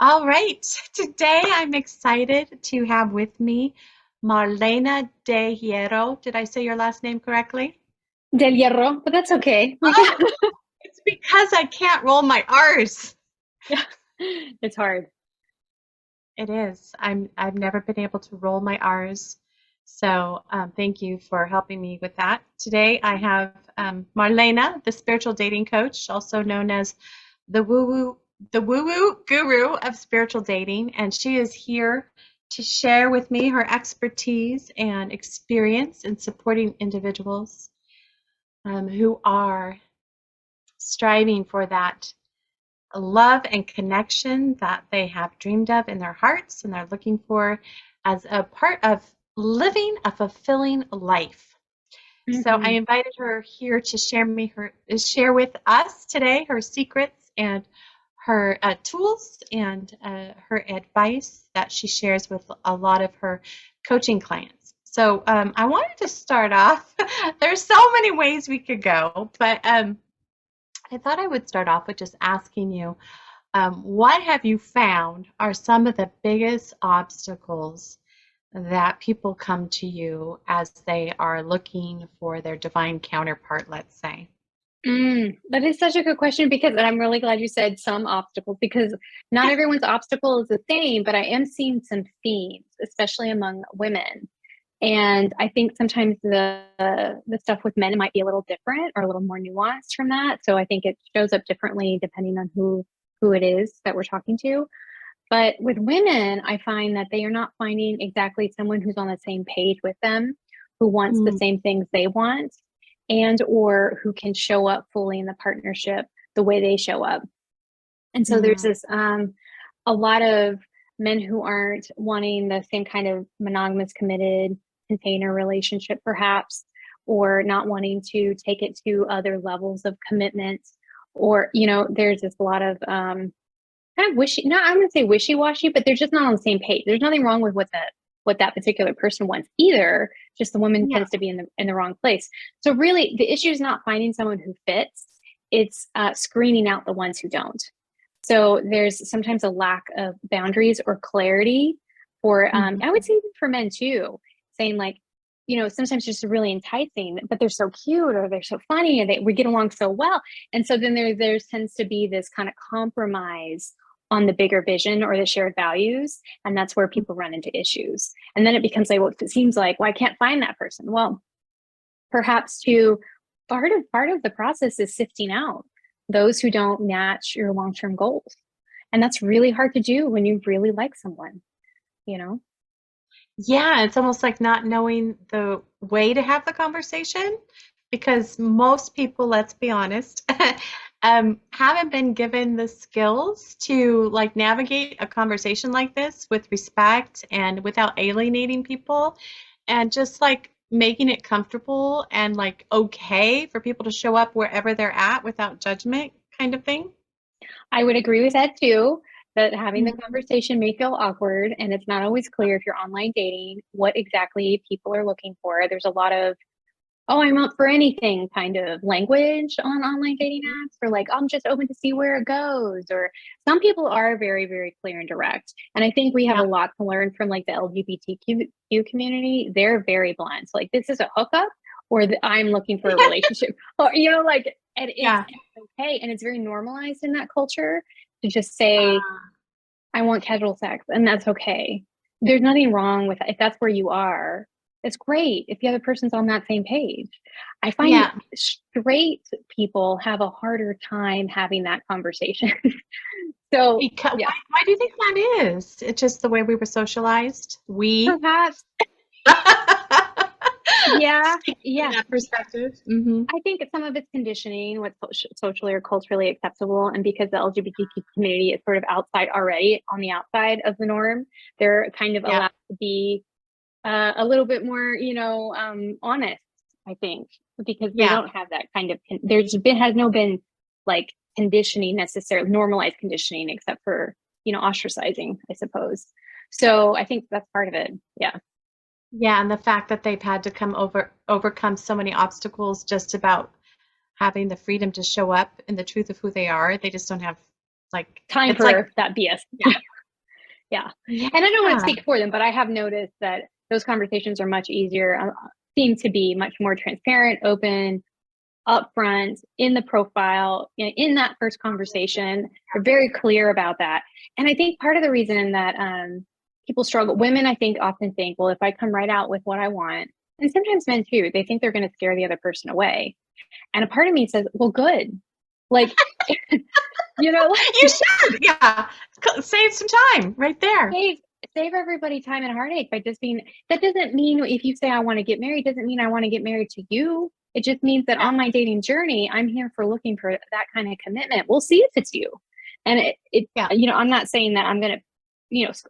All right. Today I'm excited to have with me Marlena De Hierro. Did I say your last name correctly? Del Hierro, but that's okay. We can, Oh, it's because I can't roll my R's. yeah, it's hard. It is. I've never been able to roll my R's. So thank you for helping me with that. Today I have Marlena, the spiritual dating coach, also known as the woo woo the woo woo guru of spiritual dating, and she is here to share with me her expertise and experience in supporting individuals who are striving for that love and connection that they have dreamed of in their hearts and they're looking for as a part of living a fulfilling life. So I Hmm. invited her here to share with us today her secrets and her tools and her advice that she shares with a lot of her coaching clients. So I wanted to start off. There's so many ways we could go, but I thought I would start off with just asking you, what have you found are some of the biggest obstacles that people come to you as they are looking for their divine counterpart, let's say? That is such a good question because and I'm really glad you said some obstacles because not everyone's obstacle is the same, but I am seeing some themes, especially among women. And I think sometimes the stuff with men might be a little different or a little more nuanced from that. So I think it shows up differently depending on who it is that we're talking to. But with women, I find that they are not finding exactly someone who's on the same page with them, who wants the Mm, same things they want, and or who can show up fully in the partnership the way they show up. And so there's mm, this a lot of men who aren't wanting the same kind of monogamous committed container relationship perhaps, or not wanting to take it to other levels of commitment, or there's this a lot of kind of wishy, no, I'm gonna say wishy-washy, but they're just not on the same page. There's nothing wrong with what that particular person wants either. Just the woman yeah. tends to be in the wrong place. So really, the issue is not finding someone who fits. It's screening out the ones who don't. So there's sometimes a lack of boundaries or clarity for, I would Mhm. say even for men too, saying like, sometimes just really enticing, but they're so cute or they're so funny and we get along so well. And so then there tends to be this kind of compromise on the bigger vision or the shared values. And that's where people run into issues. And then it becomes like, well, it seems like, well, I can't find that person. Well, perhaps to part of the process is sifting out those who don't match your long-term goals. And that's really hard to do when you really like someone, you know? Yeah, it's almost like not knowing the way to have the conversation because most people, let's be honest, haven't been given the skills to like navigate a conversation like this with respect and without alienating people and just like making it comfortable and like okay for people to show up wherever they're at without judgment kind of thing. I would agree with that too, that having the Mhm. conversation may feel awkward and it's not always clear if you're online dating what exactly people are looking for. There's a lot of oh, I'm up for anything kind of language on online dating apps, or like, I'm just open to see where it goes. Or some people are very, very clear and direct. And I think we have a Yeah. lot to learn from like the LGBTQ community. They're very blunt. So, like, this is a hookup, or I'm looking for a relationship, or, like, and Yeah. it's okay. And it's very normalized in that culture to just say, I want casual sex, and that's okay. There's nothing wrong with if that's where you are. It's great if the other person's on that same page. I find Yeah. straight people have a harder time having that conversation. So, Because yeah, why do you think that is? It's just the way we were socialized. We perhaps, yeah, speaking from yeah. that perspective. Hmm. I think some of it's conditioning, what's socially or culturally acceptable, and because the LGBTQ community is sort of outside already, on the outside of the norm, they're kind of Yeah. allowed to be a little bit more, honest, I think, because they Yeah. don't have that kind of, has no been like conditioning necessarily, normalized conditioning, except for, ostracizing, I suppose. So I think that's part of it. Yeah. Yeah. And the fact that they've had to overcome so many obstacles just about having the freedom to show up in the truth of who they are. They just don't have Like time it's like for that BS. yeah. Yeah. Yeah. And I don't want to speak for them, but I have noticed that those conversations are much easier, seem to be much more transparent, open, upfront in the profile, in that first conversation. They're very clear about that. And I think part of the reason that people struggle, women, I think, often think, well, if I come right out with what I want, and sometimes men too, they think they're going to scare the other person away. And a part of me says, well, good. Like, you know, You should, yeah. Save some time right there. save save everybody time and heartache by just being. That doesn't mean if you say I want to get married, doesn't mean I want to get married to you. It just means that Yeah. on my dating journey, I'm here for looking for that kind of commitment. We'll see if it's you. And Yeah. I'm not saying that I'm gonna,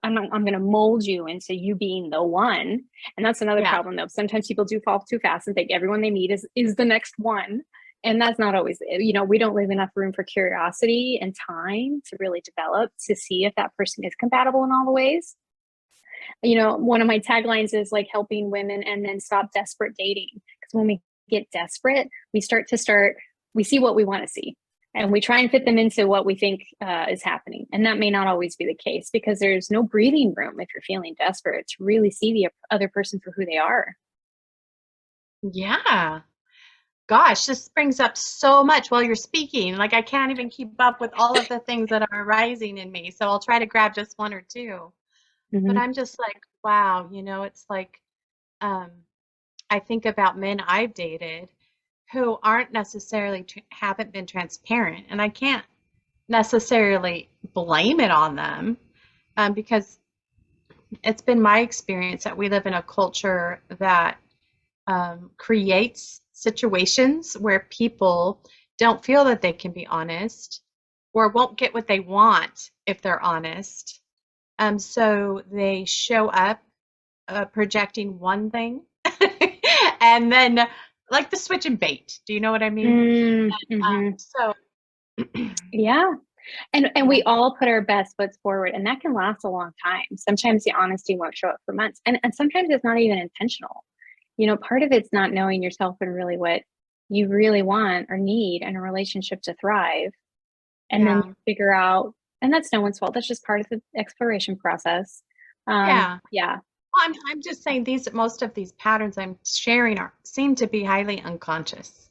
I'm gonna mold you into you being the one. And that's another Yeah. problem though. Sometimes people do fall too fast and think everyone they meet is the next one. And that's not always, we don't leave enough room for curiosity and time to really develop to see if that person is compatible in all the ways. One of my taglines is like helping women and then stop desperate dating. Because when we get desperate, we see what we want to see and we try and fit them into what we think is happening. And that may not always be the case because there's no breathing room if you're feeling desperate to really see the other person for who they are. Yeah. Gosh, this brings up so much while you're speaking. Like I can't even keep up with all of the things that are arising in me. So I'll try to grab just one or two. But Mm-hmm. I'm just like, wow, it's like um, I think about men I've dated who aren't necessarily haven't been transparent, and I can't necessarily blame it on them because it's been my experience that we live in a culture that creates situations where people don't feel that they can be honest or won't get what they want if they're honest. So they show up projecting one thing and then like the switch and bait. Do you know what I mean? Mm-hmm. So Yeah. And yeah, we all put our best foot forward, and that can last a long time. Sometimes the honesty won't show up for months, and sometimes it's not even intentional. Part of it's not knowing yourself and really what you really want or need in a relationship to thrive, and then yeah, you figure out. And that's no one's fault. That's just part of the exploration process. yeah. Yeah. Well, I'm just saying most of these patterns I'm sharing are seem to be highly unconscious.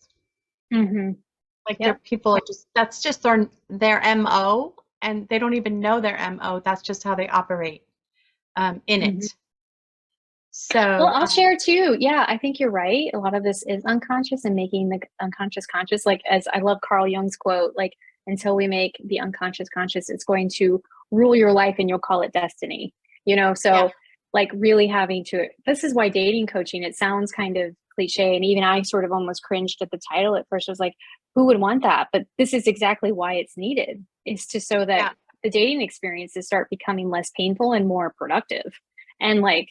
Mm-hmm. Like Yep. people are just that's just their MO and they don't even know their MO. That's just how they operate in Mm-hmm. it. Well, So I'll share too. Yeah, I think you're right. A lot of this is unconscious and making the unconscious conscious. Like, as I love Carl Jung's quote, like, until we make the unconscious conscious, it's going to rule your life and you'll call it destiny. yeah, So like really having to, this is why dating coaching, it sounds kind of cliche. And even I sort of almost cringed at the title at first. I was like, who would want that? But this is exactly why it's needed, is to so that yeah, the dating experiences start becoming less painful and more productive. And like,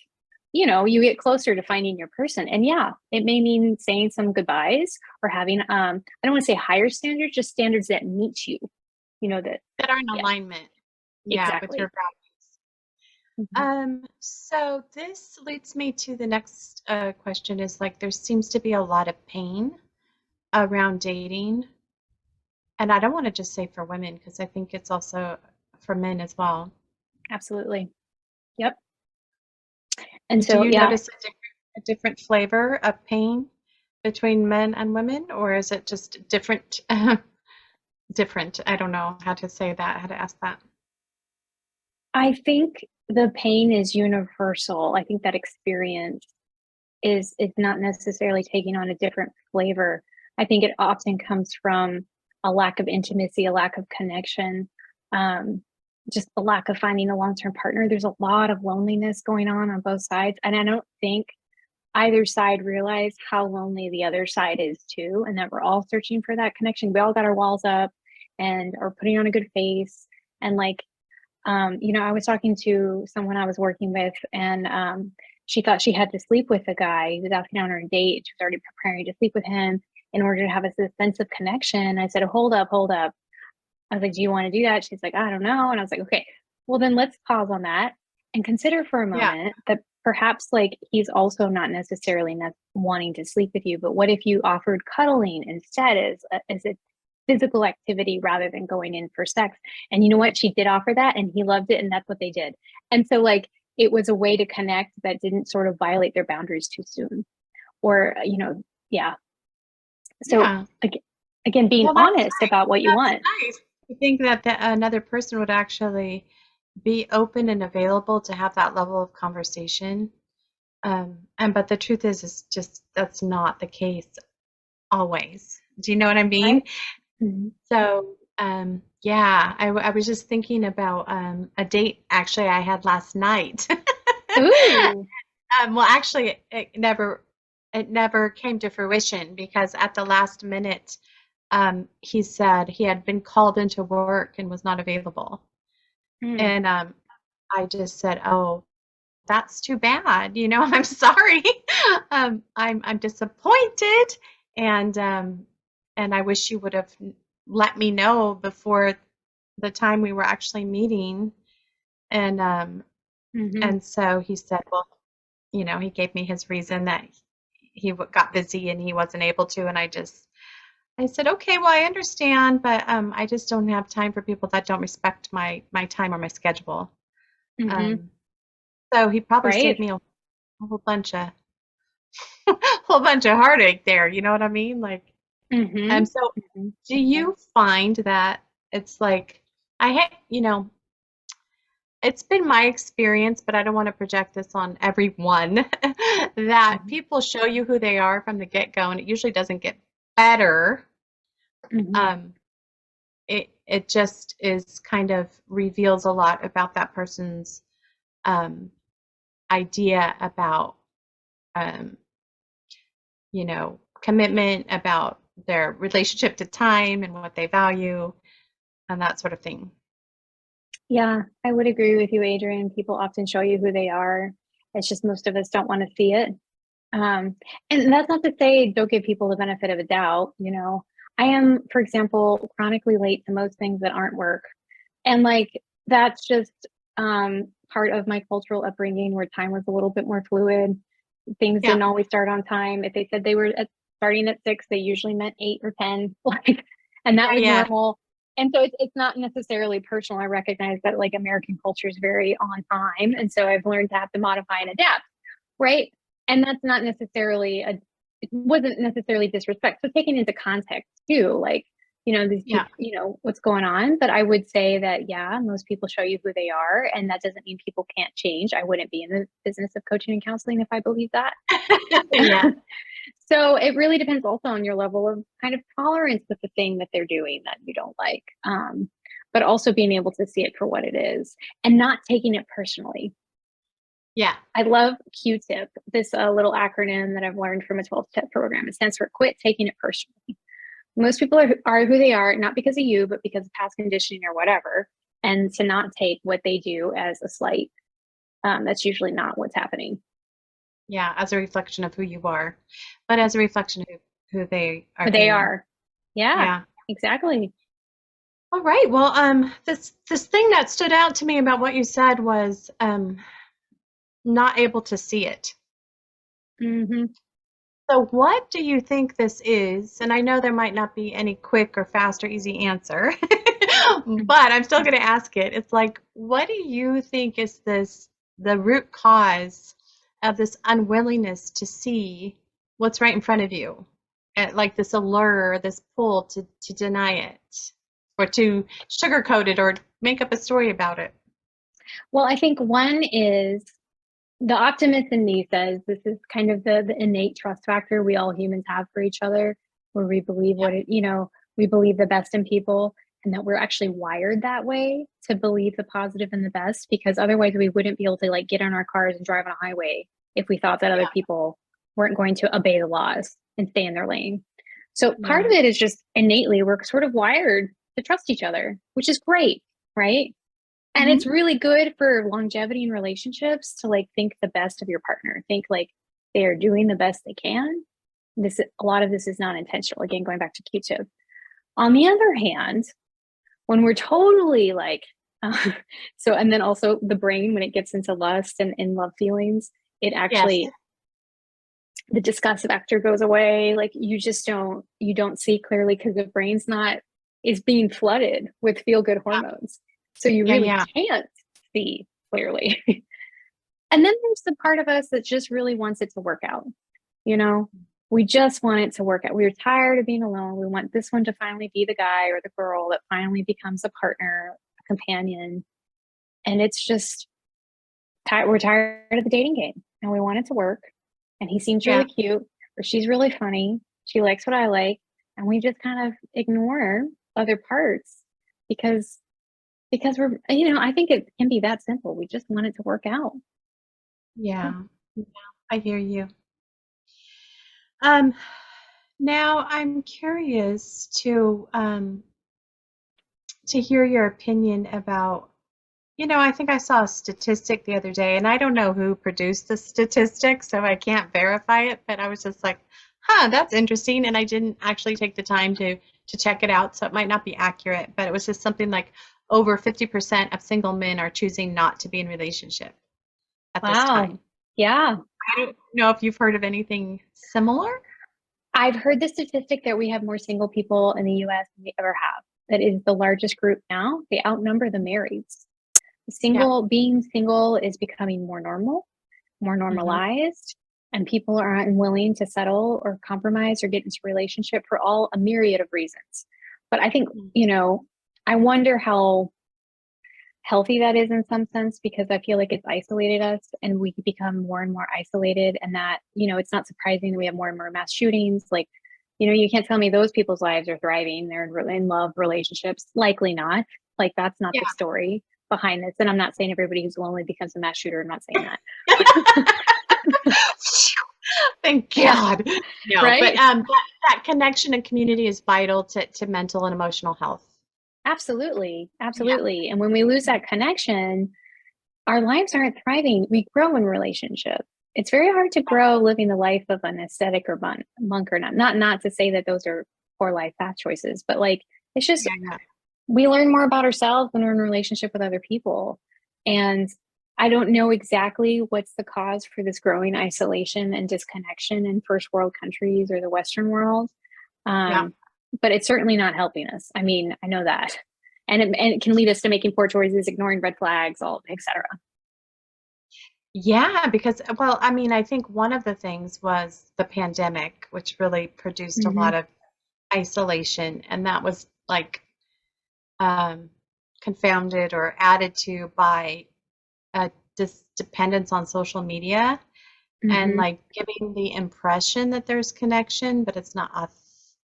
you get closer to finding your person. And yeah, it may mean saying some goodbyes or having, I don't want to say higher standards, just standards that meet you, that, that are in yeah, alignment. Yeah, with your exactly. values. Hmm. So this leads me to the next question is like there seems to be a lot of pain around dating. And I don't want to just say for women because I think it's also for men as well. Absolutely. Yep. And Do so, you yeah, notice a different flavor of pain between men and women, or is it just different? Different. I don't know how to say that, how to ask that. I think the pain is universal. I think that experience is not necessarily taking on a different flavor. I think it often comes from a lack of intimacy, a lack of connection, um, just the lack of finding a long-term partner. There's a lot of loneliness going on both sides, and I don't think either side realize how lonely the other side is too, and that we're all searching for that connection. We all got our walls up and are putting on a good face, and like, I was talking to someone I was working with, and she thought she had to sleep with a guy. He was asking on her date. She was already preparing to sleep with him in order to have a sense of connection. I said, hold up, hold up. I was like, do you want to do that? She's like, I don't know. And I was like, okay, well, then let's pause on that and consider for a Yeah. moment that perhaps like he's also not necessarily wanting to sleep with you. But what if you offered cuddling instead as a physical activity rather than going in for sex. And you know what? She did offer that and he loved it, and that's what they did. And so like it was a way to connect that didn't sort of violate their boundaries too soon. Or, yeah. So Yeah. again, being Well, that's honest nice. about what you That's want. nice. I think that another person would actually be open and available to have that level of conversation. And but the truth is just that's not the case always. Do you know what I mean? Right. Mm-hmm. So, yeah, I was just thinking about a date actually I had last night. Ooh. Well, actually, it never came to fruition because at the last minute, he said he had been called into work and was not available. Mm. And I just said, "Oh, that's too bad. You know, I'm sorry. I'm disappointed, and I wish you would have let me know before the time we were actually meeting." And Mm-hmm. so he said, "Well, you know," he gave me his reason that he got busy and he wasn't able to, and I said, "Okay, well, I understand, but I just don't have time for people that don't respect my time or my schedule." Mm-hmm. Um, so he probably saved Right. me a whole bunch of whole bunch of heartache there. You know what I mean? Like, Mm-hmm. so Mm-hmm. do you find that it's like I had, it's been my experience, but I don't want to project this on everyone that Mm-hmm. people show you who they are from the get-go, and it usually doesn't get better. Mm-hmm. Um, it just is kind of reveals a lot about that person's um, idea about um, commitment, about their relationship to time and what they value and that sort of thing. Yeah, I would agree with you, Adrian. People often show you who they are. It's just most of us don't want to see it. Um, and that's not to say don't give people the benefit of a doubt. I am, for example, chronically late to most things that aren't work. And like that's just part of my cultural upbringing where time was a little bit more fluid. Things Yeah, didn't always start on time. If they said they were starting at 6, they usually meant 8 or 10, like, and that yeah, was yeah, normal. And so it's not necessarily personal. I recognize that like American culture is very on time, and so I've learned to have to modify and adapt, right? And that's not necessarily it wasn't necessarily disrespect. So taking into context too, like these yeah, people, what's going on. But I would say that yeah, most people show you who they are, and that doesn't mean people can't change. I wouldn't be in the business of coaching and counseling if I believed that. yeah, So it really depends also on your level of kind of tolerance with the thing that they're doing that you don't like. But also being able to see it for what it is and not taking it personally. yeah, I love QTIP, this little acronym that I've learned from a 12-step program. It stands for quit taking it personally. Most people are who they are, not because of you, but because of past conditioning or whatever. And to not take what they do as a slight. That's usually not what's happening. yeah, as a reflection of who you are, but as a reflection of who they are But they being. are. Yeah, Yeah. exactly. All right. Well, this thing that stood out to me about what you said was not able to see it. Mm-hmm. So, what do you think this is? And I know there might not be any quick or fast or easy answer, but I'm still going to ask it. It's like, what do you think is the root cause of this unwillingness to see what's right in front of you? Like this allure, this pull to deny it or to sugarcoat it or make up a story about it. Well, I think one is the optimist in me says this is kind of the innate trust factor we all humans have for each other, where we believe Yeah. we believe the best in people, and that we're actually wired that way to believe the positive and the best, because otherwise we wouldn't be able to like get in our cars and drive on a highway if we thought that other Yeah. people weren't going to obey the laws and stay in their lane. So part Yeah. of it is just innately we're sort of wired to trust each other, which is great, right? And Hmm. it's really good for longevity in relationships to like think the best of your partner, think like they are doing the best they can. A lot of this is not intentional, again going back to Q-tip. On the other hand, when we're totally like so, and then also the brain when it gets into lust and love feelings, it Yes. actually, the disgust factor goes away. Like you don't see clearly because the brain's not is being flooded with feel good hormones. So you Yeah, really yeah, can't see clearly. And then there's the part of us that just really wants it to work out. You know, we just want it to work out. We're tired of being alone. We want this one to finally be the guy or the girl that finally becomes a partner, a companion. And it's just, we're tired of the dating game and we want it to work. And he seems yeah, really cute, or she's really funny. She likes what I like. And we just kind of ignore other parts because we're, I think it can be that simple. We just want it to work out. yeah. Yeah, I hear you. Um, Now I'm curious to hear your opinion about, I think I saw a statistic the other day, and I don't know who produced the statistic, so I can't verify it, but I was just like, huh, that's interesting, and I didn't actually take the time to check it out, so it might not be accurate, but it was just something like over 50% of single men are choosing not to be in relationship at this Wow. time. Yeah. I don't know if you've heard of anything similar. I've heard the statistic that we have more single people in the US than we ever have. That is the largest group now. They outnumber the marrieds. Yeah. Being single is becoming more normal, more Hmm. normalized, and people are unwilling to settle or compromise or get into a relationship for all a myriad of reasons. But I think, I wonder how healthy that is in some sense, because I feel like it's isolated us and we become more and more isolated. And that, it's not surprising that we have more and more mass shootings. Like, you can't tell me those people's lives are thriving. They're in love relationships. Likely not. Like, that's not the Yeah. story behind this. And I'm not saying everybody who's lonely becomes a mass shooter. I'm not saying that. Thank Yeah. God. No, but Right. that connection and community is vital to mental and emotional health. Absolutely. Yeah. Absolutely. And when we lose that connection, our lives aren't thriving. We grow in relationship. It's very hard to grow living the life of an ascetic or monk or not. Not to say that those are poor life path choices, but like it's just Yeah, yeah. we learn more about ourselves when we're in a relationship with other people. And I don't know exactly what's the cause for this growing isolation and disconnection in first world countries or the Western world. Yeah. Um, but it's certainly not helping us. I mean, I know that. And it can lead us to making poor choices, ignoring red flags, all etc. Yeah, because, well, I mean, I think one of the things was the pandemic, which really produced a Mm-hmm. lot of isolation, and that was like um, confounded or added to by a dependence on social media and Mm-hmm. like giving the impression that there's connection, but it's not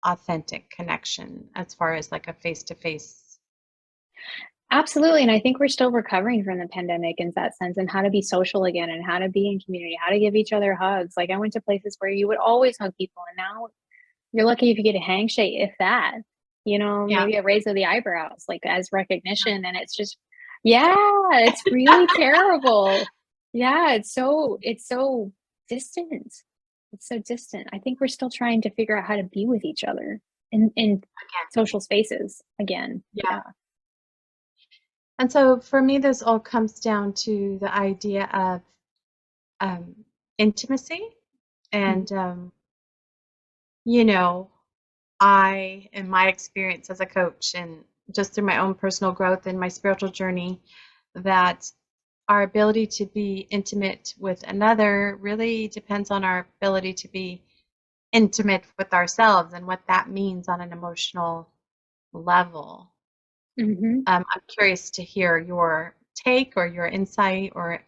authentic connection as far as like a face to face. Absolutely. And I think we're still recovering from the pandemic in that sense, and how to be social again and how to be in community, how to give each other hugs. Like I went to places where you would always hug people, and now you're lucky if you get a handshake, if that, Yeah. maybe a raise of the eyebrows, like as recognition. And it's just, yeah, it's really terrible. Yeah, it's so distant. It's so distant. I think we're still trying to figure out how to be with each other in Again. social spaces again. Yeah. Yeah. And so for me, this all comes down to the idea of um, intimacy. Mhm. And, you know, in my experience as a coach and just through my own personal growth and my spiritual journey, that our ability to be intimate with another really depends on our ability to be intimate with ourselves and what that means on an emotional level. Mhm. I'm curious to hear your take or your insight or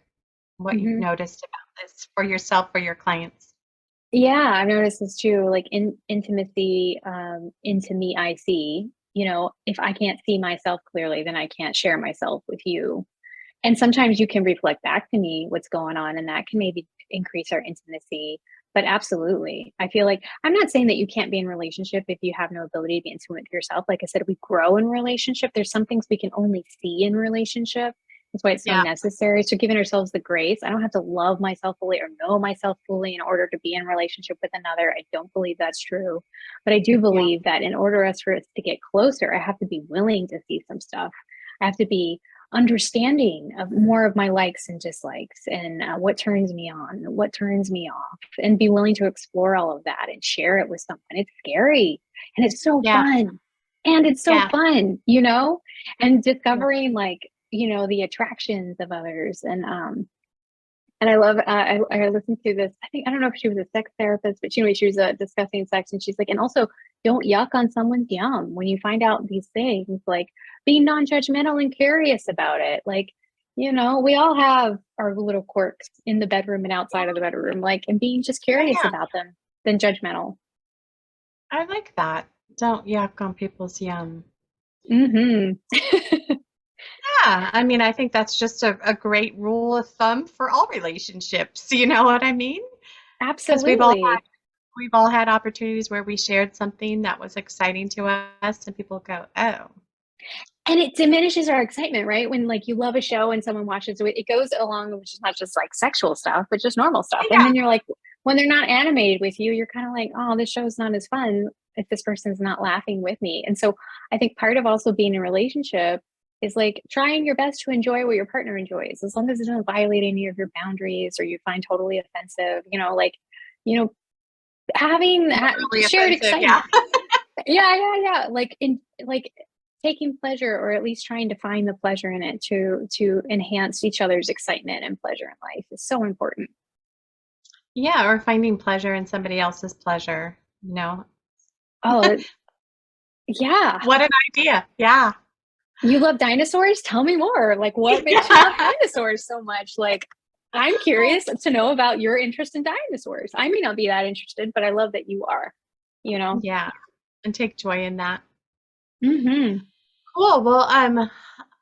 what you've Mhm. noticed about this for yourself or your clients. Yeah, I've noticed this too, like in intimacy, into me, I see, if I can't see myself clearly, then I can't share myself with you. And sometimes you can reflect back to me what's going on, and that can maybe increase our intimacy. But absolutely, I feel like I'm not saying that you can't be in relationship if you have no ability to be intimate with yourself. Like I said, we grow in relationship. There's some things we can only see in relationship. That's why it's so Yeah, necessary. So giving ourselves the grace. I don't have to love myself fully or know myself fully in order to be in relationship with another. I don't believe that's true. But I do yeah, believe that in order for us to get closer, I have to be willing to see some stuff. I have to be understanding of more of my likes and dislikes, and what turns me on, what turns me off, and be willing to explore all of that and share it with someone. It's scary and it's so yeah. fun. And it's so Yeah. fun, you know, and Yeah. discovering like, you know, the attractions of others. And I love, I listened to this. I think, I don't know if she was a sex therapist, but anyway, she was discussing sex. And she's like, and also don't yuck on someone's yum when you find out these things, like being non judgmental and curious about it. Like, you know, we all have our little quirks in the bedroom and outside of the bedroom, like, and being just Oh, curious yeah. about them than judgmental. I like that. Don't yuck on people's yum. Hmm. Yeah, I mean, I think that's just a great rule of thumb for all relationships. You know what I mean? Because Absolutely. we've all had opportunities where we shared something that was exciting to us, and people go, "Oh, And it diminishes our excitement, right? When like you love a show and someone watches it, it goes along, which is not just like sexual stuff, but just normal stuff. And yeah, then you're like, when they're not animated with you, you're kind of like, oh, this show's not as fun if this person's not laughing with me. And so I think part of also being in a relationship is like trying your best to enjoy what your partner enjoys, as long as it doesn't violate any of your boundaries or you find totally offensive, you know, having really shared offensive." Yeah. excitement. Yeah. Like in like taking pleasure or at least trying to find the pleasure in it to enhance each other's excitement and pleasure in life is so important. Yeah, or finding pleasure in somebody else's pleasure, you know? Oh, yeah. What an idea. Yeah. You love dinosaurs? Tell me more. Like what makes you love Yeah. dinosaurs so much? Like I'm curious to know about your interest in dinosaurs. I may not be that interested, but I love that you are, you know. Yeah, and take joy in that. Mhm. Cool. Well,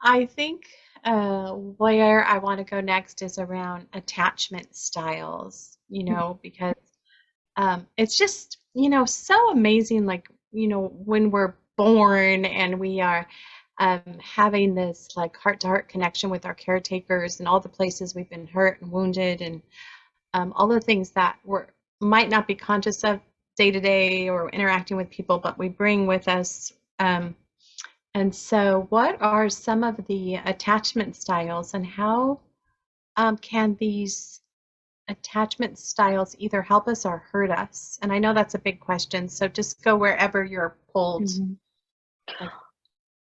I think where I want to go next is around attachment styles, because it's just, so amazing. Like, when we're born and we are having this like heart to heart connection with our caretakers and all the places we've been hurt and wounded and all the things that we might not be conscious of day to day or interacting with people, but we bring with us. And so, what are some of the attachment styles, and how can these attachment styles either help us or hurt us? And I know that's a big question, so just go wherever you're pulled. Mhm. Like,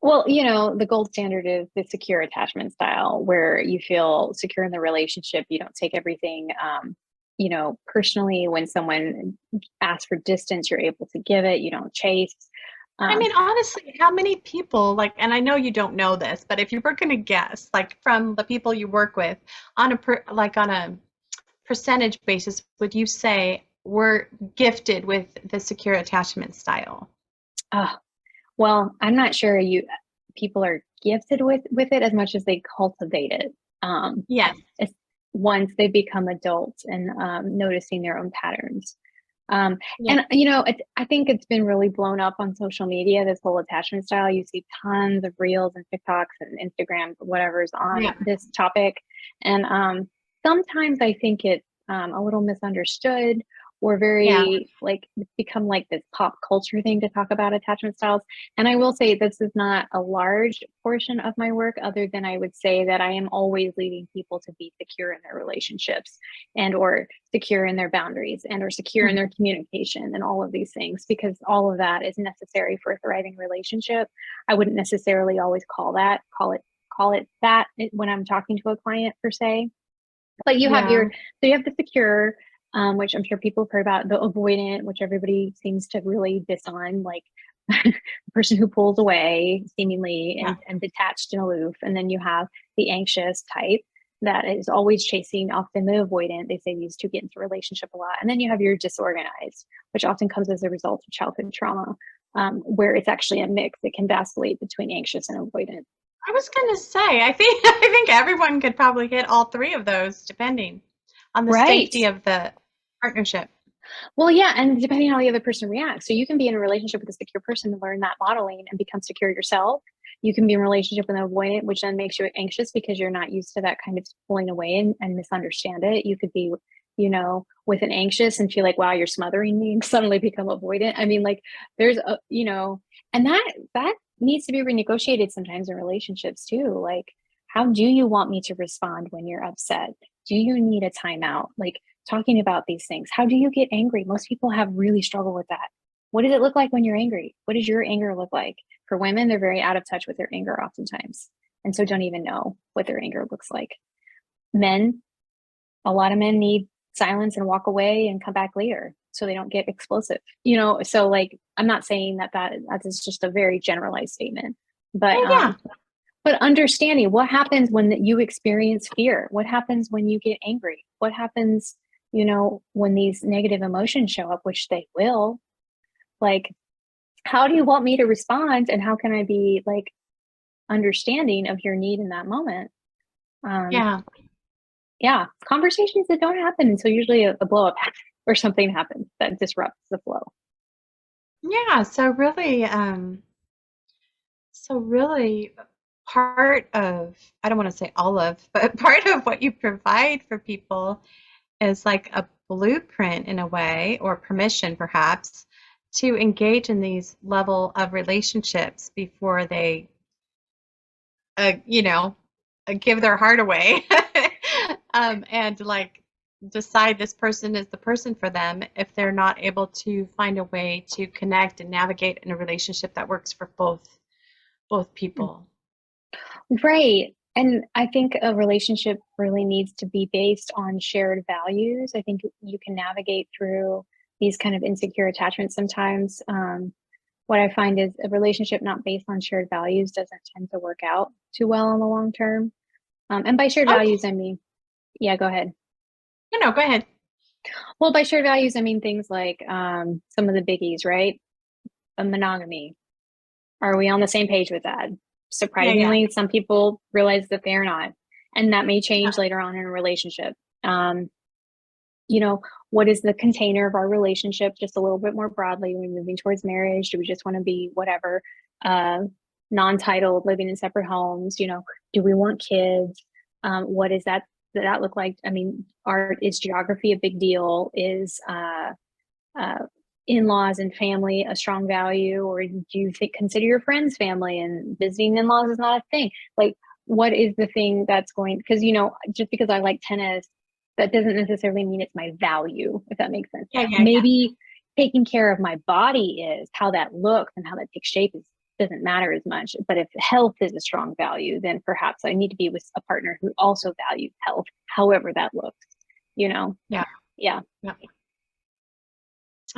Well, the gold standard is the secure attachment style where you feel secure in the relationship. You don't take everything, personally. When someone asks for distance, you're able to give it. You don't chase. I Um, mean, honestly, how many people, like, and I know you don't know this, but if you were going to guess, like, from the people you work with, on a percentage basis, would you say we're gifted with the secure attachment style? oh, well, I'm not sure people are gifted with it as much as they cultivate it. Um, Yes. it's once they become adults and noticing their own patterns. Yeah. And I think it's been really blown up on social media. This whole attachment style. You see tons of reels and TikToks and Instagram, whatever's on Yeah. this topic. And sometimes I think it's a little misunderstood or Yeah. very like it's become like this pop culture thing to talk about attachment styles. And I will say this is not a large portion of my work, other than I would say that I am always leading people to be secure in their relationships and or secure in their boundaries and or secure in Mhm. their communication and all of these things, because all of that is necessary for a thriving relationship. I wouldn't necessarily always call it that when I'm talking to a client per se, but Yeah. so you have the secure, which I'm sure people have heard about, the avoidant, which everybody seems to really diss on, like the person who pulls away seemingly Yeah. and detached and aloof. And then you have the anxious type that is always chasing, often the avoidant. They say these two get into a relationship a lot. And then you have your disorganized, which often comes as a result of childhood trauma, where it's actually a mix that can vacillate between anxious and avoidant. I was gonna say, I think I think everyone could probably hit all three of those, depending on the Right. safety of the partnership. Well, yeah, and depending on how the other person reacts. So you can be in a relationship with a secure person and learn that modeling and become secure yourself. You can be in a relationship with an avoidant, which then makes you anxious because you're not used to that kind of pulling away and misunderstand it. You could be, with an anxious and feel like, wow, you're smothering me, and suddenly become avoidant. I mean, like there's and that needs to be renegotiated sometimes in relationships too. Like, how do you want me to respond when you're upset? Do you need a timeout? Like talking about these things. How do you get angry? Most people have really struggled with that. What does it look like when you're angry? What does your anger look like? For women, they're very out of touch with their anger oftentimes, and so don't even know what their anger looks like. Men, a lot of men need silence and walk away and come back later so they don't get explosive. So like I'm not saying that is just a very generalized statement, but Oh, yeah. but understanding what happens when you experience fear, what happens when you get angry, what happens, when these negative emotions show up, which they will, like, how do you want me to respond, and how can I be like understanding of your need in that moment? Um, Yeah. yeah, conversations that don't happen until usually a blow up happens or something happens that disrupts the flow. Yeah. So really, part of, I don't want to say all of, but part of what you provide for people is like a blueprint in a way, or permission perhaps, to engage in these level of relationships before they, you know, give their heart away, and like decide this person is the person for them if they're not able to find a way to connect and navigate in a relationship that works for both people. Right. And I think a relationship really needs to be based on shared values. I think you can navigate through these kind of insecure attachments sometimes. What I find is a relationship not based on shared values doesn't tend to work out too well in the long term. And by shared Okay. values, I mean, yeah, go ahead. No, go ahead. Well, by shared values, I mean things like some of the biggies, right? A monogamy. Are we on the same page with that? Yeah, yeah. Surprisingly, some people realize that they're not, and that may Yeah. change later on in a relationship. Um, you know, what is the container of our relationship just a little bit more broadly? Are we moving towards marriage? Do we just want to be whatever, uh, non-titled, living in separate homes? Do we want kids? What is that look like? I mean, is geography a big deal? Is uh, in-laws and family a strong value, or do you consider your friends family and visiting in-laws is not a thing? Like, what is the thing that's going, because just because I like tennis, that doesn't necessarily mean it's my value, if that makes sense. Yeah, yeah, yeah. Maybe taking care of my body is how that looks, and how that takes shape doesn't matter as much. But if health is a strong value, then perhaps I need to be with a partner who also values health, however that looks, you know? Yeah. Yeah. Yeah.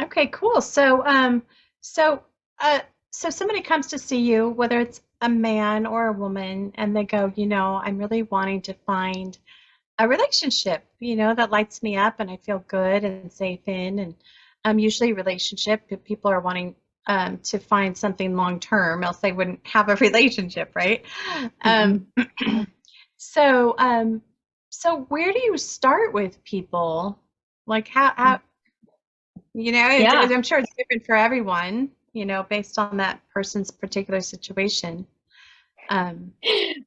Okay, cool. So, uh, so somebody comes to see you, whether it's a man or a woman, and they go, I'm really wanting to find a relationship, that lights me up and I feel good and safe in. And usually relationship, people are wanting to find something long term, else they wouldn't have a relationship, right? Um, Mhm. Yeah. so, um, so where do you start with people? Like how Yeah. I'm sure it's different for everyone, based on that person's particular situation. Um,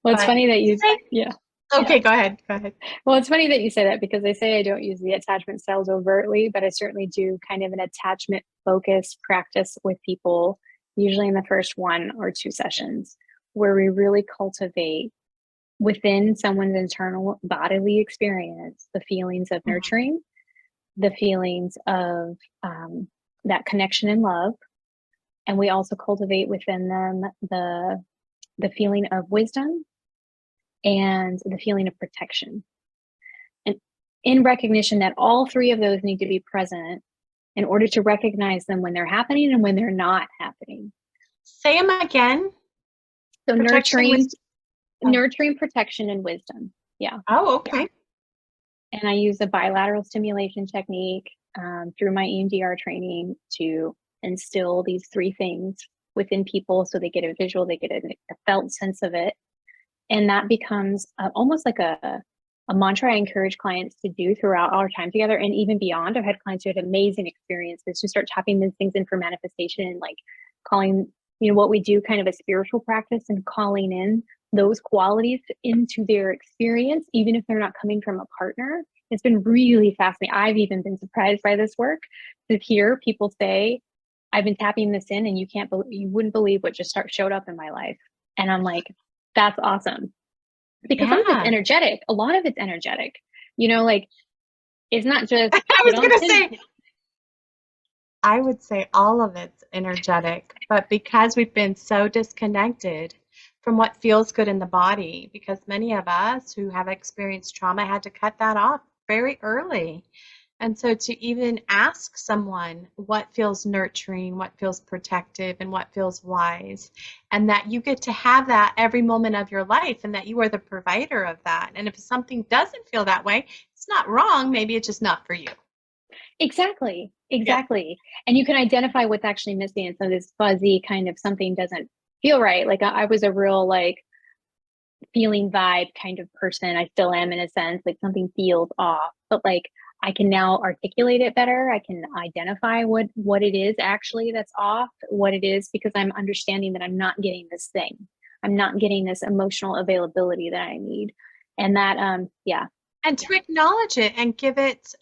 Well, it's but funny that you, say, yeah, yeah. okay, go ahead, go ahead. Well, it's funny that you say that, because they say I don't use the attachment styles overtly, but I certainly do kind of an attachment focused practice with people, usually in the first 1 or 2 sessions, where we really cultivate within someone's internal bodily experience the feelings of Mhm. nurturing, the feelings of that connection and love. And we also cultivate within them the feeling of wisdom and the feeling of protection. And in recognition that all three of those need to be present in order to recognize them when they're happening and when they're not happening. Say them again. So Protection, nurturing, wisdom. Oh, nurturing, protection, and wisdom. Yeah. oh, Yeah. okay. And I use a bilateral stimulation technique through my EMDR training to instill these three things within people, so they get a visual, they get a felt sense of it. And that becomes almost like a mantra I encourage clients to do throughout our time together and even beyond. I've had clients who had amazing experiences to start tapping these things in for manifestation, and like calling, what we do kind of a spiritual practice, and calling in those qualities into their experience, even if they're not coming from a partner. It's been really fascinating. I've even been surprised by this work to hear people say, I've been tapping this in, and you wouldn't believe what just showed up in my life. And I'm like, that's awesome. Because some of it's Yeah. energetic. A lot of it's energetic. Like, it's not just I get was on gonna Tinder. say, I would say all of it's energetic, but because we've been so disconnected from what feels good in the body, because many of us who have experienced trauma had to cut that off very early. And so to even ask someone what feels nurturing, what feels protective, and what feels wise, and that you get to have that every moment of your life and that you are the provider of that. And if something doesn't feel that way, it's not wrong. Maybe it's just not for you. Exactly, Yeah. exactly. And you can identify what's actually missing. And so this fuzzy kind of something doesn't feel right. Like I was a real like feeling vibe kind of person. I still am in a sense, like something feels off, but like I can now articulate it better. I can identify what it is actually that's off, what it is, because I'm understanding that I'm not getting this thing. I'm not getting this emotional availability that I need. And that yeah. And to acknowledge it and give it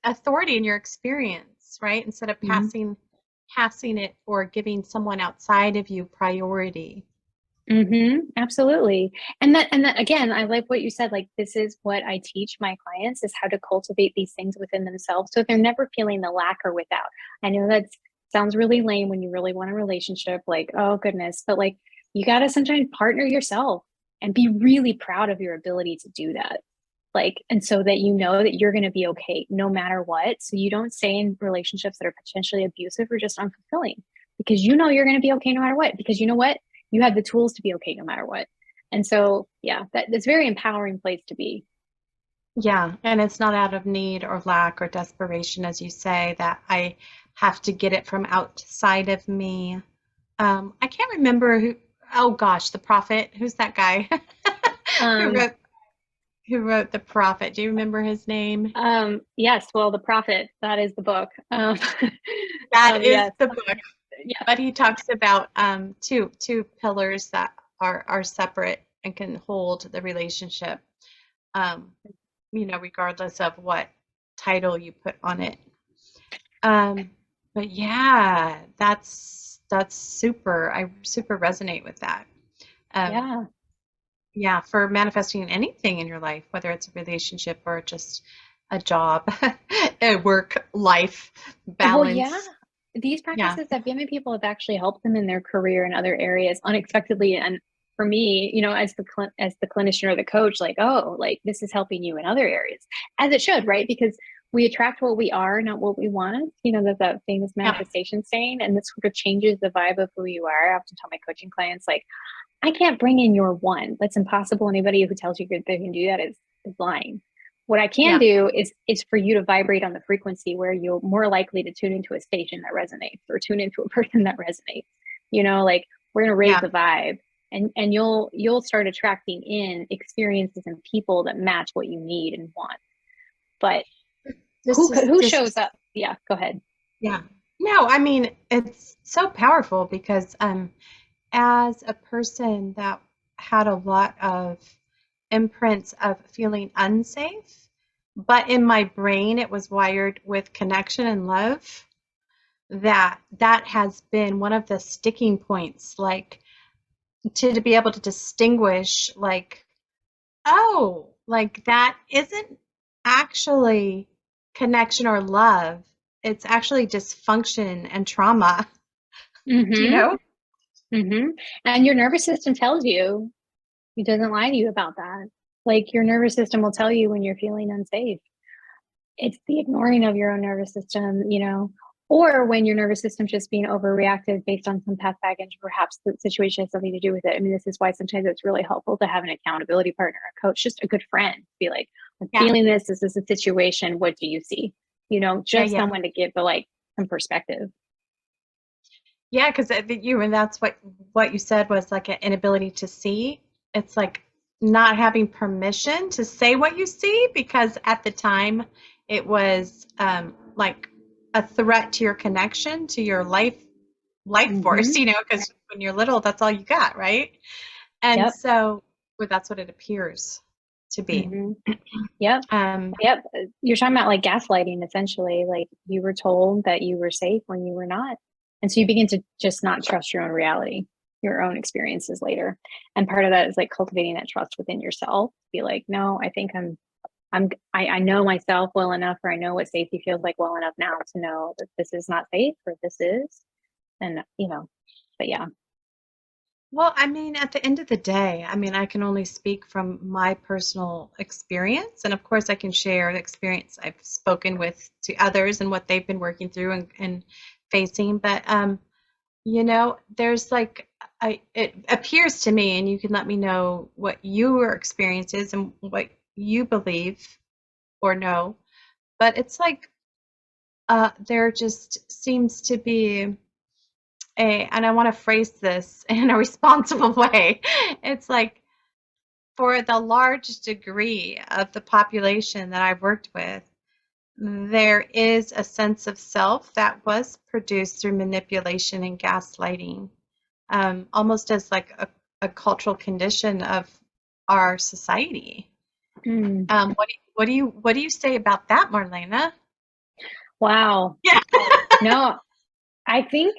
authority in your experience, right? Instead of Mhm. passing it or giving someone outside of you priority. Absolutely. And that again, I like what you said. Like, this is what I teach my clients is how to cultivate these things within themselves so they're never feeling the lack or without. I know that sounds really lame when you really want a relationship, like, oh goodness, but like you gotta sometimes partner yourself and be really proud of your ability to do that. Like, and so that you know that you're gonna be okay no matter what. So you don't stay in relationships that are potentially abusive or just unfulfilling because you know you're gonna be okay no matter what. Because you know what? You have the tools to be okay no matter what. And so, yeah, that's a very empowering place to be. Yeah, and it's not out of need or lack or desperation, as you say, that I have to get it from outside of me. I can't remember who, oh gosh, the prophet. Who's that guy who Um, wrote who wrote The Prophet? Do you remember his name? yes, well, the prophet, that is the book. That is Yes, the book. yeah. But he talks about two pillars that are separate and can hold the relationship, um, regardless of what title you put on it. Um, but yeah, that's super. I super resonate with that. Um, Yeah. yeah, for manifesting anything in your life, whether it's a relationship or just a job, a work life Well, yeah. balance. These Yeah, practices that many people have actually helped them in their career in other areas unexpectedly. And for me, as the clinician or the coach, like, oh, like this is helping you in other areas, as it should, right? Because we attract what we are, not what we want. There's that famous yeah, manifestation saying, and this sort of changes the vibe of who you are. I often tell my coaching clients, like, I can't bring in your one. That's impossible. Anybody who tells you they can do that is lying. What I can yeah, do is for you to vibrate on the frequency where you're more likely to tune into a station that resonates or tune into a person that resonates. Like we're gonna raise yeah. the vibe and you'll start attracting in experiences and people that match what you need and want. But This is who this shows is up? Yeah, go ahead. yeah. No, I mean it's so powerful because as a person that had a lot of imprints of feeling unsafe, but in my brain it was wired with connection and love, that has been one of the sticking points, like to be able to distinguish, like, oh, like that isn't actually connection or love. It's actually dysfunction and trauma. Do you Mm-hmm. know? Mm-hmm. And your nervous system tells you. It doesn't lie to you about that. Like your nervous system will tell you when you're feeling unsafe. It's the ignoring of your own nervous system, or when your nervous system just being overreactive based on some past baggage, perhaps the situation has something to do with it. I mean, this is why sometimes it's really helpful to have an accountability partner, a coach, just a good friend. Be like, I'm Yeah, feeling this. This is a situation. What do you see? yeah, Just yeah. someone to give the like some perspective. Yeah, because and that's what you said was like an inability to see. It's like not having permission to say what you see because at the time it was like a threat to your connection, to your life force, Mm-hmm. because when you're little, that's all you got, right? And Yep. so, well, that's what it appears to be. Mm-hmm. Yep. Um, Yep. You're talking about like gaslighting, essentially. Like you were told that you were safe when you were not. And so you begin to just not trust your own reality, your own experiences later. And part of that is like cultivating that trust within yourself. Be like, no, I think I know myself well enough, or I know what safety feels like well enough now to know that this is not safe or this is. And, but yeah. Well, I mean, at the end of the day, I mean, I can only speak from my personal experience. And of course, I can share the experience I've spoken with to others and what they've been working through and facing. But, there's like, it appears to me, and you can let me know what your experience is and what you believe or know. But it's like, there just seems to be and I want to phrase this in a responsible way. It's like for the large degree of the population that I've worked with, there is a sense of self that was produced through manipulation and gaslighting, almost as like a cultural condition of our society. Mm. What do you say about that, Marlena? Wow. Yeah. No, I think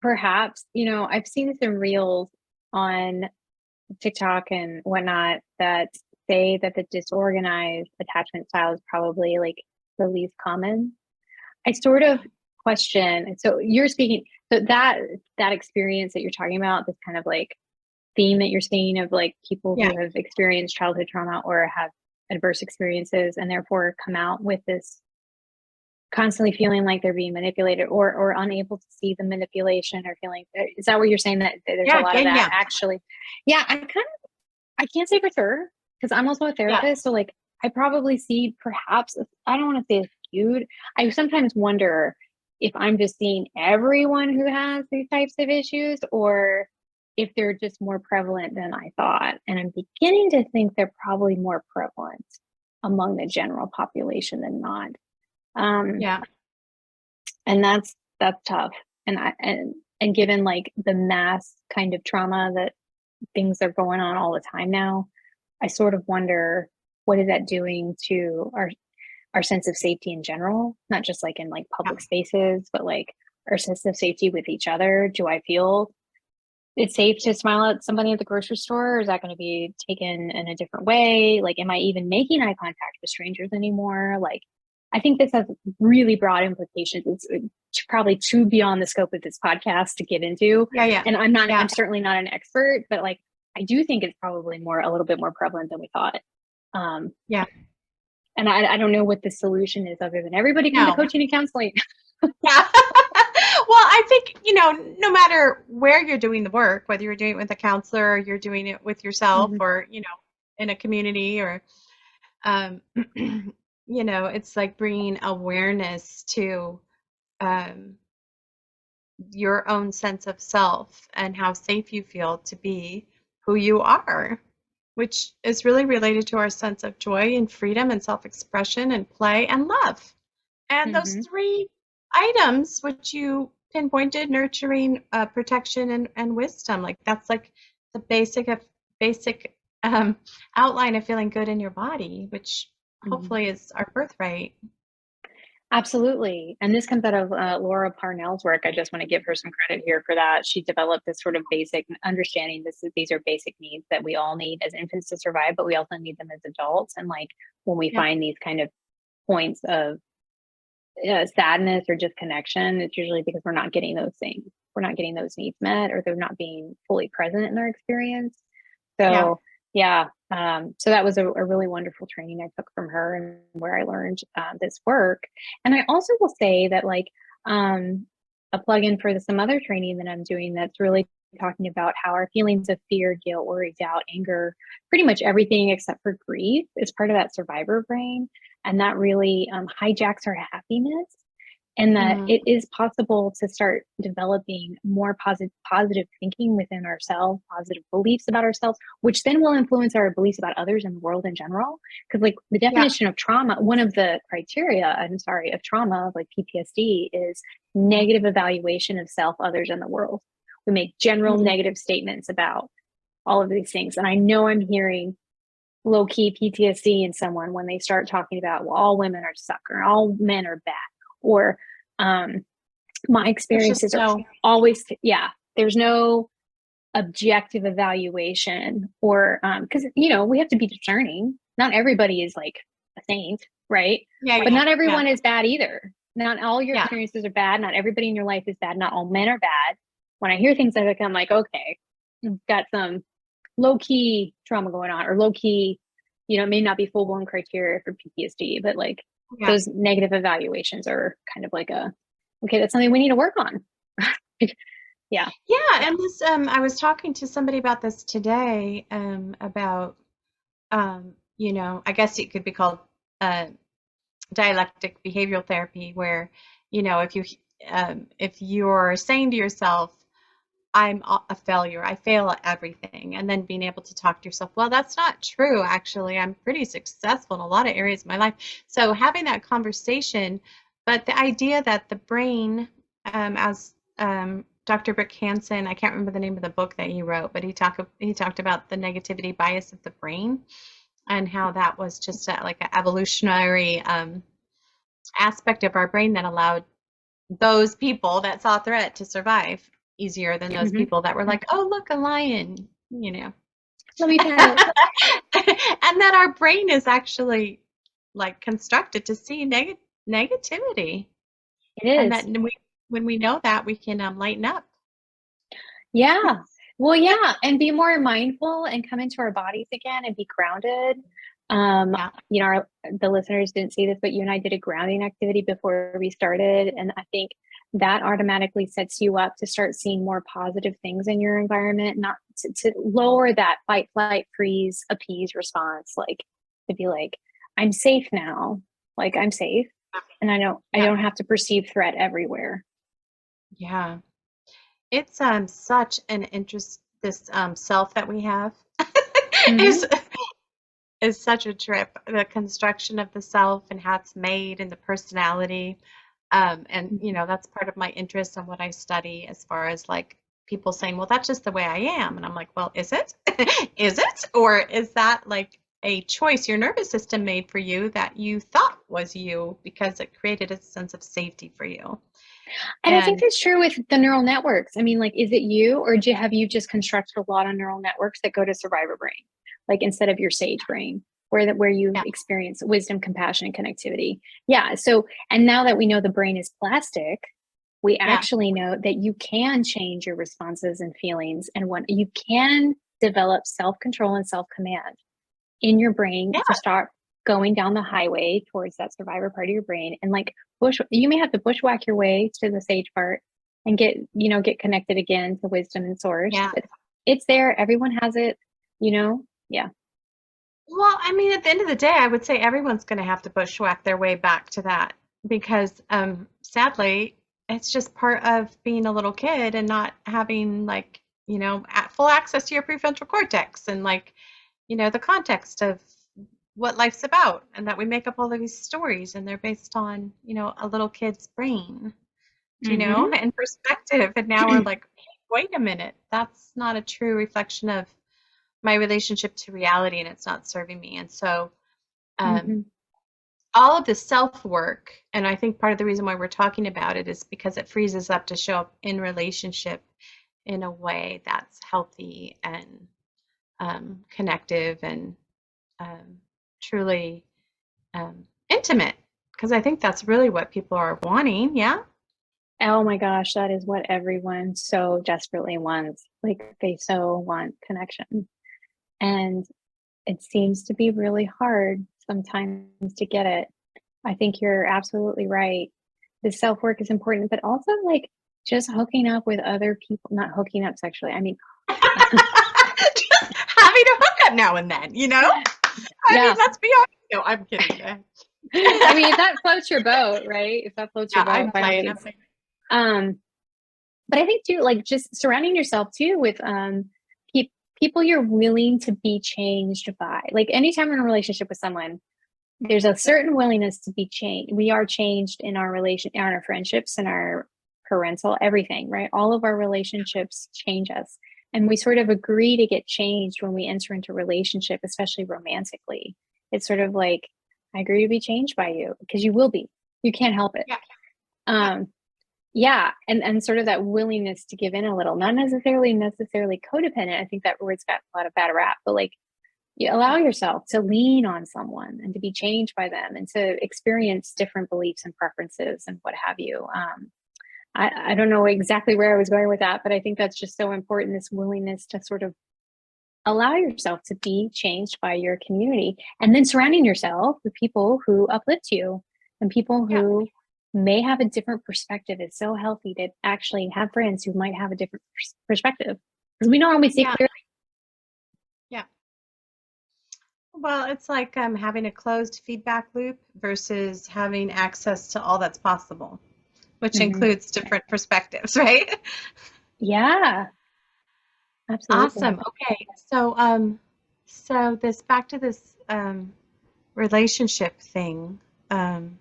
perhaps, I've seen some reels on TikTok and whatnot that say that the disorganized attachment style is probably like the least common. I sort of question, so you're speaking, so that experience that you're talking about, this kind of like theme that you're seeing of like people Yeah. who have experienced childhood trauma or have adverse experiences and therefore come out with this constantly feeling like they're being manipulated or unable to see the manipulation or feeling, is that what you're saying, that there's a Yeah. lot Yeah. of that Yeah. actually? Yeah, I can't say for sure because I'm also a Yeah. therapist. So like I probably see perhaps, I don't want to say skewed. I sometimes wonder if I'm just seeing everyone who has these types of issues or if they're just more prevalent than I thought. And I'm beginning to think they're probably more prevalent among the general population than not. Um, Yeah. and that's tough. And given like the mass kind of trauma that things are going on all the time now, I sort of wonder what is that doing to our sense of safety in general, not just like in like Yeah. public spaces, but like our sense of safety with each other. Do I feel it's safe to smile at somebody at the grocery store, or is that going to be taken in a different way? Like, am I even making eye contact with strangers anymore? Like, I think this has really broad implications. It's probably too beyond the scope of this podcast to get into. Yeah. Yeah. And Yeah. I'm certainly not an expert, but like, I do think it's probably a little bit more prevalent than we thought. Um, Yeah. and I don't know what the solution is other than everybody come to No. coaching and counseling. Yeah. Well, I think, no matter where you're doing the work, whether you're doing it with a counselor or you're doing it with yourself Mhm. or, in a community or, um, it's like bringing awareness to um, your own sense of self and how safe you feel to be who you are, which is really related to our sense of joy and freedom and self-expression and play and love. And those Mhm. three items, which you pinpointed, nurturing, protection, and wisdom, like that's like the basic outline of feeling good in your body, which Mhm. hopefully is our birthright. Absolutely. And this comes out of Laura Parnell's work. I just want to give her some credit here for that. She developed this sort of basic understanding. These are basic needs that we all need as infants to survive, but we also need them as adults. And like when we Yeah, find these kind of points of sadness or disconnection, it's usually because we're not getting those things. We're not getting those needs met, or they're not being fully present in our experience. yeah, So yeah, so that was a really wonderful training I took from her and where I learned this work. And I also will say that like a plug-in for some other training that I'm doing that's really talking about how our feelings of fear, guilt, worry, doubt, anger, pretty much everything except for grief is part of that survivor brain. And that really hijacks our happiness, and that mhm, it is possible to start developing more positive thinking within ourselves, positive beliefs about ourselves, which then will influence our beliefs about others and the world in general. Because like the yeah, definition of trauma, one of the criteria, I'm sorry, of trauma, like PTSD, is mhm, negative evaluation of self, others, and the world. We make general mhm, negative statements about all of these things. And I know I'm hearing low key PTSD in someone when they start talking about, well, all women are suck or all men are bad, or um, my there's just experiences are no. always, yeah, there's no objective evaluation, or because we have to be discerning. Not everybody is like a saint, right? Yeah, But yeah, not yeah, everyone is bad either. Not all your yeah, experiences are bad. Not everybody in your life is bad. Not all men are bad. When I hear things like that, I'm like, okay, you've got some low key trauma going on, or low key, it may not be full blown criteria for PTSD, but like yeah. those negative evaluations are kind of like okay, that's something we need to work on. Yeah. Yeah, and this I was talking to somebody about this today, about I guess it could be called uh dialectic behavioral therapy, where if you're saying to yourself, I'm a failure, I fail at everything, and then being able to talk to yourself, well, that's not true, actually, I'm pretty successful in a lot of areas of my life. So having that conversation, but the idea that the brain, as Dr. Brick Hansen, I can't remember the name of the book that he wrote, but he talked about the negativity bias of the brain, and how that was just like an evolutionary aspect of our brain that allowed those people that saw threat to survive easier than those Hmm. people that were like, oh, look, a lion, Let me pet it. and that our brain is actually like constructed to see negativity, It and that is. when we know that, we can lighten up. Yeah. Well, yeah, and be more mindful and come into our bodies again and be grounded. Um, Yeah, the listeners didn't see this, but you and I did a grounding activity before we started, and I think that automatically sets you up to start seeing more positive things in your environment, not to lower that fight, flight, freeze, appease response, like to be like, I'm safe now, like I'm safe, and I yeah, don't have to perceive threat everywhere. yeah. It's such an interest. This self that we have is Hmm. is such a trip. The construction of the self and how it's made and the personality. And that's part of my interest and what I study, as far as like people saying, well, that's just the way I am. And I'm like, well, is it? Is it? Or is that like a choice your nervous system made for you that you thought was you because it created a sense of safety for you? And I think And that's true with the neural networks. I mean, like, is it you, or have you just constructed a lot of neural networks that go to survivor brain, like instead of your sage brain, where you yeah, experience wisdom, compassion, and connectivity? Yeah. So, and now that we know the brain is plastic, we yeah, actually know that you can change your responses and feelings, and when you can develop self control and self command in your brain yeah, to start going down the highway towards that survivor part of your brain, and like you may have to bushwhack your way to the sage part and get connected again to wisdom and source, yeah. but it's there, everyone has it, yeah. Well, I mean, at the end of the day, I would say everyone's going to have to bushwhack their way back to that, because sadly, it's just part of being a little kid and not having, like, full access to your prefrontal cortex, and like, the context of what life's about, and that we make up all of these stories and they're based on, a little kid's brain, Hmm. and perspective. And now we're like, hey, wait a minute, that's not a true reflection of my relationship to reality, and it's not serving me. And so um, Hmm. all of the self work, and I think part of the reason why we're talking about it is because it frees us up to show up in relationship in a way that's healthy and connective and um, truly intimate. Because I think that's really what people are wanting. Yeah. Oh my gosh, that is what everyone so desperately wants. Like they so want connection, and it seems to be really hard sometimes to get it. I think you're absolutely right. The self work is important, but also like just hooking up with other people, not hooking up sexually. I mean, Just having a hookup now and then, I mean, yeah. let's be honest. No, I'm kidding. I mean, if that floats your boat, right? If that floats your Yeah, boat, I'm by all playing. I'm means. playing. Um, but I think too, like just surrounding yourself too with pe- people you're willing to be changed by. Like anytime we're in a relationship with someone, there's a certain willingness to be changed. We are changed in our in our friendships, and our parental, everything, right? All of our relationships change us. And we sort of agree to get changed when we enter into relationship, especially romantically. It's sort of like, I agree to be changed by you because you will be. You can't help it. Yeah, yeah, Um, yeah, and sort of that willingness to give in a little, not necessarily codependent. I think that word's got a lot of bad rap, but like you allow yourself to lean on someone and to be changed by them and to experience different beliefs and preferences and what have you. I don't know exactly where I was going with that, but I think that's just so important, this willingness to sort of allow yourself to be changed by your community, and then surrounding yourself with people who uplift you and people Yeah. who may have a different perspective. It's so healthy to actually have friends who might have a different perspective, because we don't always see Yeah. clearly. Yeah. Well, it's like having a closed feedback loop versus having access to all that's possible, which Mm-hmm. includes different perspectives, right? Yeah, absolutely. Awesome. Okay. So this back to this relationship thing. Um,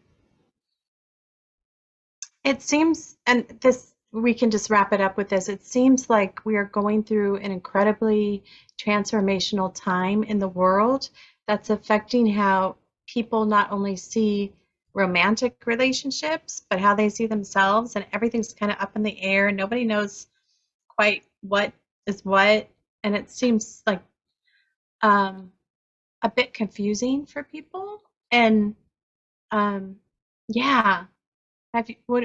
it seems, and this we can just wrap it up with this. It seems like we are going through an incredibly transformational time in the world that's affecting how people not only see romantic relationships, but how they see themselves, and everything's kind of up in the air. Nobody knows quite what is what, and it seems like um, a bit confusing for people. And um, yeah, what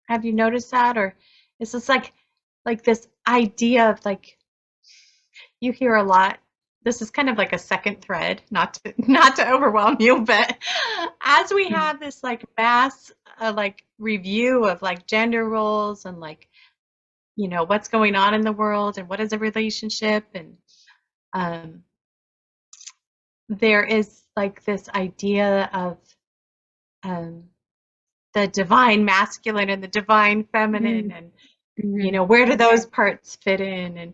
have you noticed that, or is this like this idea of like you hear a lot? This is kind of like a second thread, not to not to overwhelm you, but as we have this like mass like review of like gender roles and like what's going on in the world and what is a relationship, and um, there is like this idea of um, the divine masculine and the divine feminine, and Mm-hmm. where do those parts fit in? And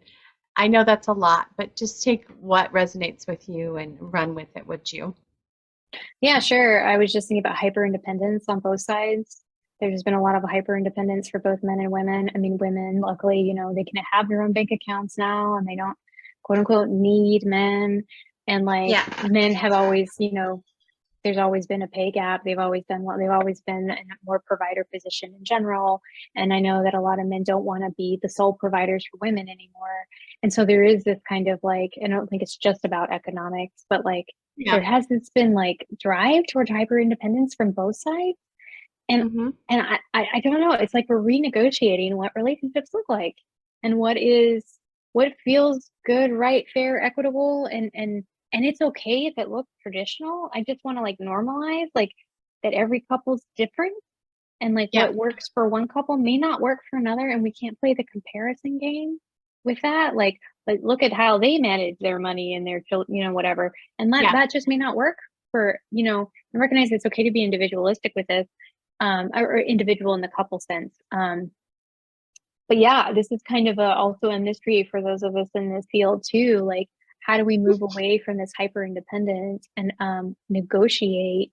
I know that's a lot, but just take what resonates with you and run with it, would you? Yeah, sure. I was just thinking about hyper independence on both sides. There's been a lot of hyper independence for both men and women. I mean, women, luckily, they can have their own bank accounts now and they don't quote unquote need men. And like Yeah. men have always, there's always been a pay gap. They've always been in a more provider position in general. And I know that a lot of men don't want to be the sole providers for women anymore. And so there is this kind of like, I don't think it's just about economics, but like Yeah. there has this been like drive towards hyper independence from both sides. And Hmm. I don't know. It's like we're renegotiating what relationships look like and what feels good, right, fair, equitable, and it's okay if it looks traditional. I just want to like normalize like that every couple's different, and like Yeah. what works for one couple may not work for another, and we can't play the comparison game with that. Like look at how they manage their money and their children, whatever, and Yeah. that just may not work for and recognize it's okay to be individualistic with this, or individual in the couple sense. But yeah, this is kind of also a mystery for those of us in this field too. Like, how do we move away from this hyper independence and negotiate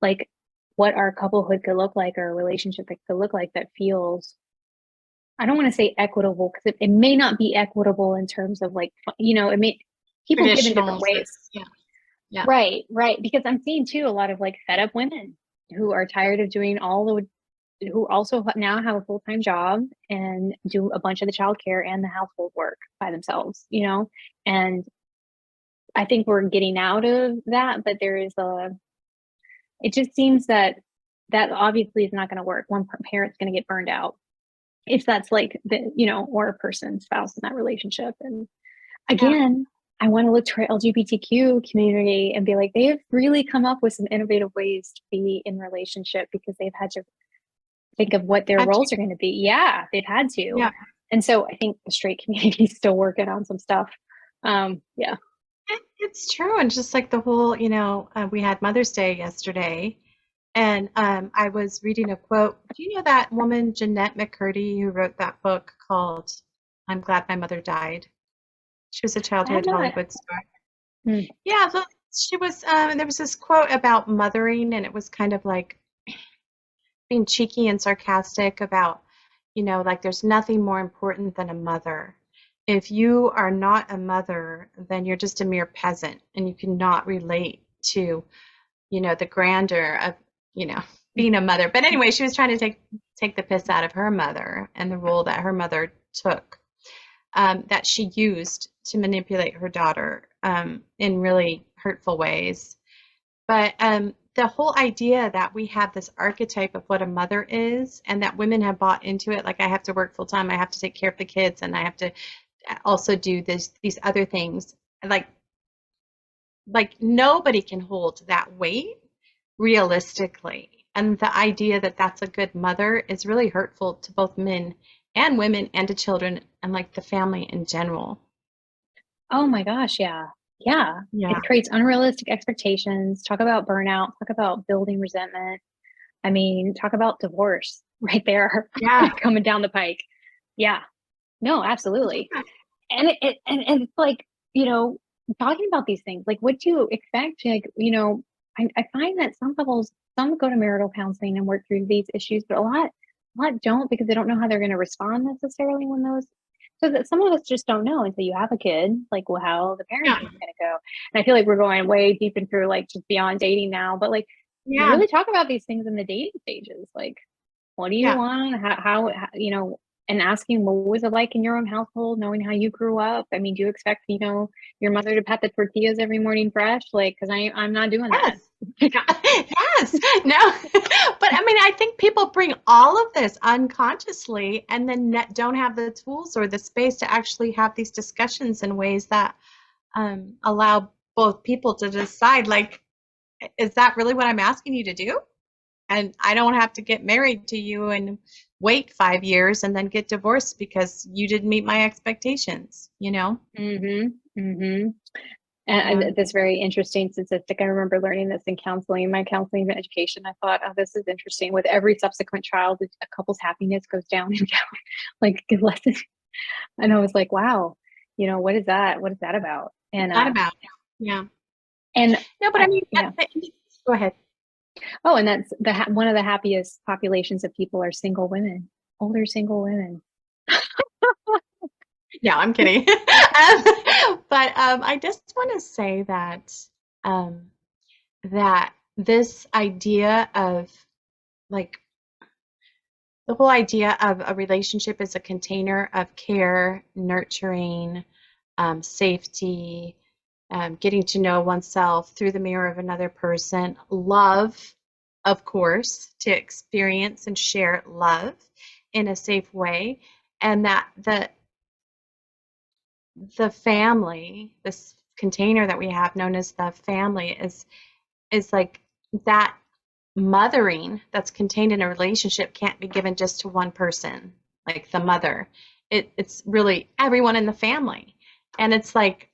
like what our couplehood could look like or a relationship that could look like that feels, I don't want to say equitable, because it may not be equitable in terms of like, it may, people give in different Traditional ways. versus, yeah. Yeah. Right, right. Because I'm seeing too a lot of like fed up women who are tired of doing all the, who also now have a full-time job and do a bunch of the childcare and the household work by themselves, and I think we're getting out of that, but there is it just seems that that obviously is not going to work. One parent's going to get burned out if that's like or a person, spouse in that relationship. And Yeah. again, I want to look to our LGBTQ community and be like, they've really come up with some innovative ways to be in relationship because they've had to think of what their Had to. roles are going to be. Yeah, they've had to. Yeah. And so I think the straight community is still working on some stuff. Yeah. It's true. And just like the whole, we had Mother's Day yesterday, and I was reading a quote. Do you know that woman, Jeanette McCurdy, who wrote that book called I'm Glad My Mother Died? She was a I have childhood not. Hollywood star. Hmm. Yeah, so she was, and there was this quote about mothering, and it was kind of like being cheeky and sarcastic about, like there's nothing more important than a mother. If you are not a mother, then you're just a mere peasant, and you cannot relate to, the grandeur of, you know, being a mother. But anyway, she was trying to take the piss out of her mother and the role that her mother took. that she used to manipulate her daughter in really hurtful ways. But the whole idea that we have this archetype of what a mother is, and that women have bought into it, like I have to work full time, I have to take care of the kids, and I have to also do these other things. Like nobody can hold that weight realistically. And the idea that that's a good mother is really hurtful to both men and women and to children and like the family in general. Oh my gosh, yeah. Yeah. Yeah. It creates unrealistic expectations. Talk about burnout, talk about building resentment. I mean, talk about divorce right there Yeah. coming down the pike. Yeah. No, absolutely. And it's like, you know, talking about these things, like what do you expect? Like, I find that some couples, some go to marital counseling and work through these issues, but a lot don't because they don't know how they're going to respond necessarily when those. So that some of us just don't know until you have a kid, like well, how the Yeah. parenting is going to go. And I feel like we're going way deep into like just beyond dating now, but like Yeah. really talk about these things in the dating stages. Like, what do you Yeah. want? How and asking what was it like in your own household, knowing how you grew up. I mean, do you expect, your mother to pat the tortillas every morning fresh? Like, because I'm not doing that. Yes. Yes. No. But I mean, I think people bring all of this unconsciously and then don't have the tools or the space to actually have these discussions in ways that allow both people to decide, like, is that really what I'm asking you to do? And I don't have to get married to you and wait 5 years and then get divorced because you didn't meet my expectations, you know? Mm-hmm. Mm-hmm. Yeah. And that's very interesting statistic. I remember learning this in counseling, my counseling and education. I thought, oh, this is interesting. With every subsequent child, a couple's happiness goes down and down, like less. And I was like, wow, what is that? What is that about? What's that about? Yeah. And No, but I mean, yeah. go ahead. Oh, and that's one of the happiest populations of people are single women, older single women. No, I'm kidding. But I just want to say um, that this idea of like the whole idea of a relationship as a container of care, nurturing, safety, getting to know oneself through the mirror of another person, love, of course, to experience and share love in a safe way, and that the family, this container that we have known as the family, is like that mothering that's contained in a relationship can't be given just to one person, like the mother. It's really everyone in the family. And it's like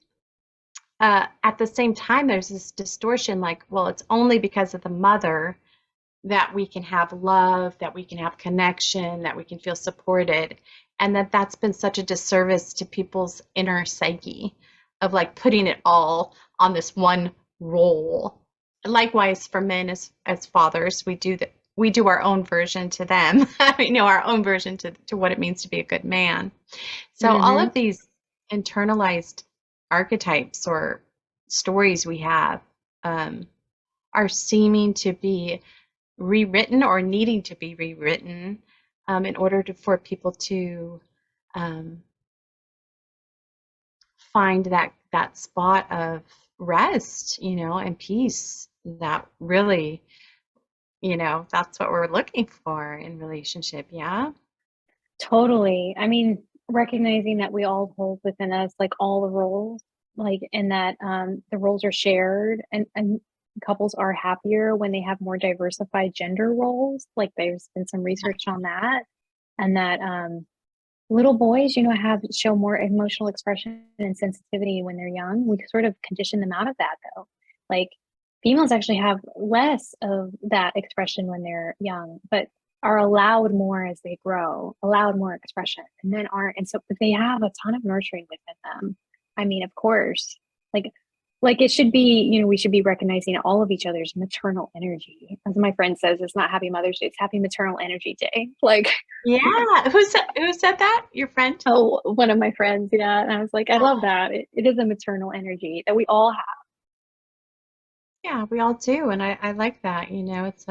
at the same time, there's this distortion like, well, it's only because of the mother that we can have love, that we can have connection, that we can feel supported. And that's been such a disservice to people's inner psyche of like putting it all on this one role. Likewise for men as fathers, we do our own version to them, our own version to what it means to be a good man. So all Mm-hmm. of these internalized archetypes or stories we have are seeming to be rewritten or needing to be rewritten in order for people to um, find that spot of rest, and peace that really, that's what we're looking for in relationship. Yeah. Totally. I mean, recognizing that we all hold within us like all the roles, like and that the roles are shared and couples are happier when they have more diversified gender roles. Like there's been some research on that. And that little boys, have show more emotional expression and sensitivity when they're young. We sort of condition them out of that though. Like females actually have less of that expression when they're young, but are allowed more as they grow, allowed more expression. And men aren't. And so but they have a ton of nurturing within them. I mean, of course, like it should be, we should be recognizing all of each other's maternal energy. As my friend says, it's not happy Mother's Day, it's happy maternal energy day. Like Yeah. Who said that? Your friend? oh, one of my friends, yeah. And I was like, I love that. It is a maternal energy that we all have. Yeah, we all do. And I like that. It's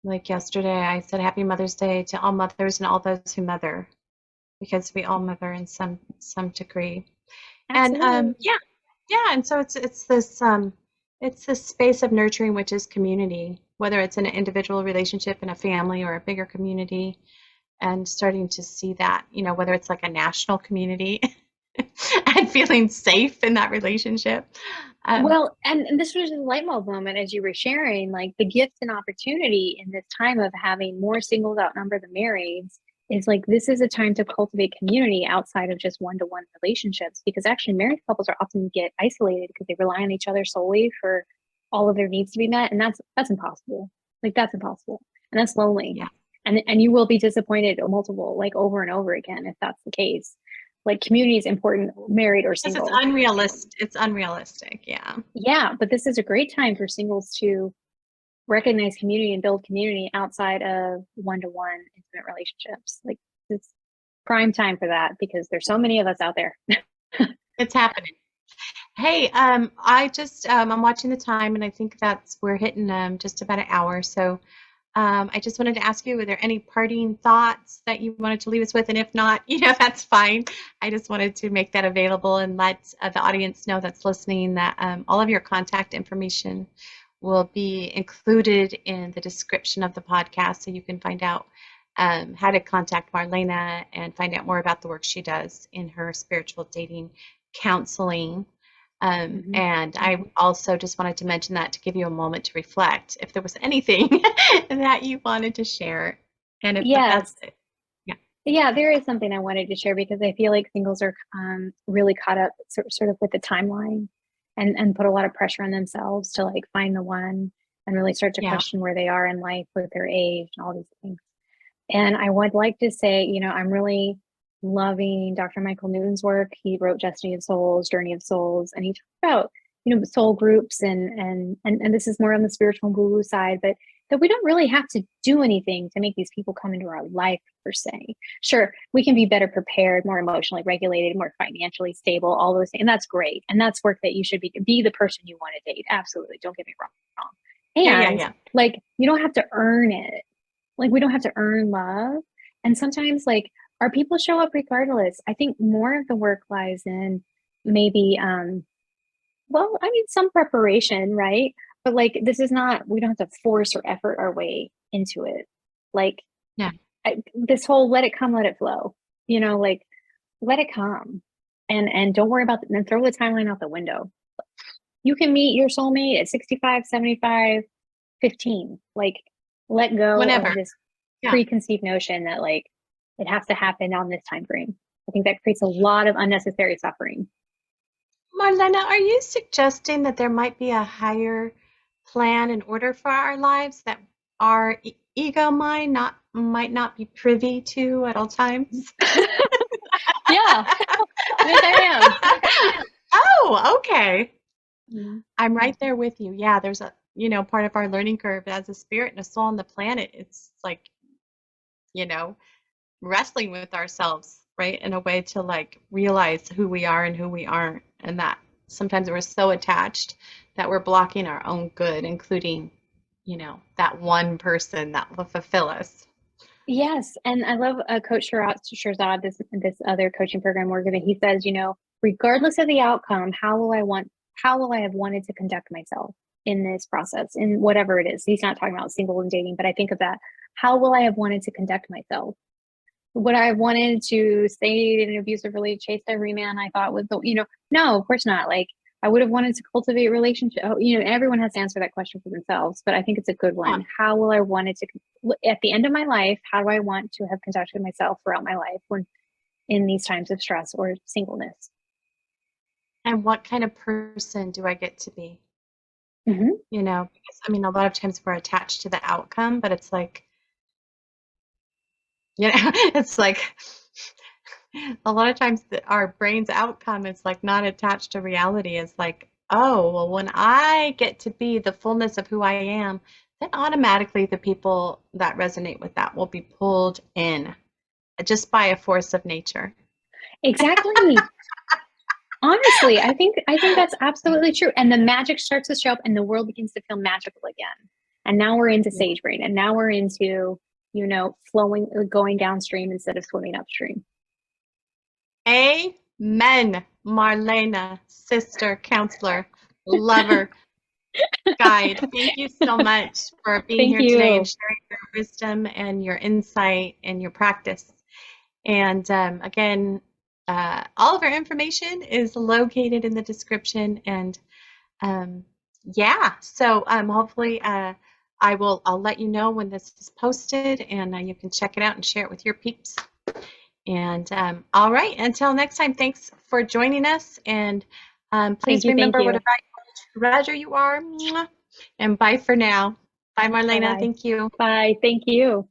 like yesterday I said Happy Mother's Day to all mothers and all those who mother. because we all mother in some degree. And Absolutely. yeah, and so it's this space of nurturing, which is community, whether it's in an individual relationship in a family or a bigger community, and starting to see that, whether it's like a national community and feeling safe in that relationship. Um, Well, and this was a light bulb moment as you were sharing, like the gift and opportunity in this time of having more singles outnumber the marrieds is like this is a time to cultivate community outside of just one-to-one relationships because actually married couples are often get isolated because they rely on each other solely for all of their needs to be met, and that's impossible. Like that's impossible, and that's lonely, yeah, and you will be disappointed multiple like over and over again if that's the case. Like community is important, married or because it's single. unrealistic. It's unrealistic. Yeah. Yeah, but this is a great time for singles to recognize community and build community outside of one-to-one intimate relationships. Like it's prime time for that because there's so many of us out there. It's happening. Hey, I just I'm watching the time, and I think we're hitting just about an hour. So I just wanted to ask you, were there any parting thoughts that you wanted to leave us with? And if not, that's fine. I just wanted to make that available and let the audience know that's listening that all of your contact information will be included in the description of the podcast, so you can find out how to contact Marlena and find out more about the work she does in her spiritual dating counseling. Mhm. And I also just wanted to mention that to give you a moment to reflect if there was anything that you wanted to share. And if Yes. that's it. Yeah. Yeah, there is something I wanted to share because I feel like singles are really caught up sort of with the timeline and put a lot of pressure on themselves to like find the one and really start to Yeah. question where they are in life with their age and all these things. And I would like to say, I'm really loving Dr. Michael Newton's work. He wrote Destiny of Souls, Journey of Souls, and he talked about, soul groups and this is more on the spiritual woo side, but that we don't really have to do anything to make these people come into our life per se. Sure, we can be better prepared, more emotionally regulated, more financially stable, all those things. And that's great. And that's work that you should be the person you want to date. Absolutely. Don't get me wrong. Yeah. Yeah. And Yeah. like you don't have to earn it, like we don't have to earn love. And sometimes like our people show up regardless. I think more of the work lies in maybe well, I mean some preparation, right? But like this is not, we don't have to force or effort our way into it. Like Yeah. this whole let it come, let it flow, like let it come and don't worry about and throw the timeline out the window. You can meet your soulmate at 65, 75, 15. Like let go of Whenever. this Yeah. preconceived notion that like it has to happen on this time frame. I think that creates a lot of unnecessary suffering. Marlena, are you suggesting that there might be a higher plan in order for our lives that our ego might not be privy to at all times? Yeah, I think I am. Oh, okay. Mm. I'm right there with you. Yeah, there's part of our learning curve as a spirit and a soul on the planet. It's like, you know, wrestling with ourselves, right? In a way to like realize who we are and who we aren't. And that sometimes we're so attached that we're blocking our own good, including, that one person that will fulfill us. Yes, and I love Coach Shirzad, this other coaching program we're giving. He says, regardless of the outcome, how will I have wanted to conduct myself in this process, in whatever it is. He's not talking about single and dating, but I think of that. How will I have wanted to conduct myself? Would I have wanted to stay in an abusive relationship, chase every man I thought was no, of course not. Like I would have wanted to cultivate relationship. Everyone has to answer that question for themselves, but I think it's a good Huh. one. How will I wanted to, at the end of my life, how do I want to have conducted myself throughout my life when in these times of stress or singleness? And what kind of person do I get to be? Mm-hmm. Because I mean, a lot of times we're attached to the outcome, but it's like, it's like a lot of times our brain's outcome is like not attached to reality. It's like, oh, well, when I get to be the fullness of who I am, then automatically the people that resonate with that will be pulled in just by a force of nature. Exactly. Honestly, I think that's absolutely true. And the magic starts to show up and the world begins to feel magical again. And now we're into Yeah. sage brain and now we're into, flowing, going downstream instead of swimming upstream. Amen. Marlena, sister, counselor, lover, guide. Thank you so much for being Thank here today and you. sharing your wisdom and your insight and your practice. And again, all of our information is located in the description. And yeah, so hopefully I'll let you know when this is posted, and you can check it out and share it with your peeps. And all right, until next time, thanks for joining us. And Thank please you. Thank remember what a you. bright treasure you are. And bye for now. Bye, Bye Marlena. bye. Thank you. Bye. Thank you.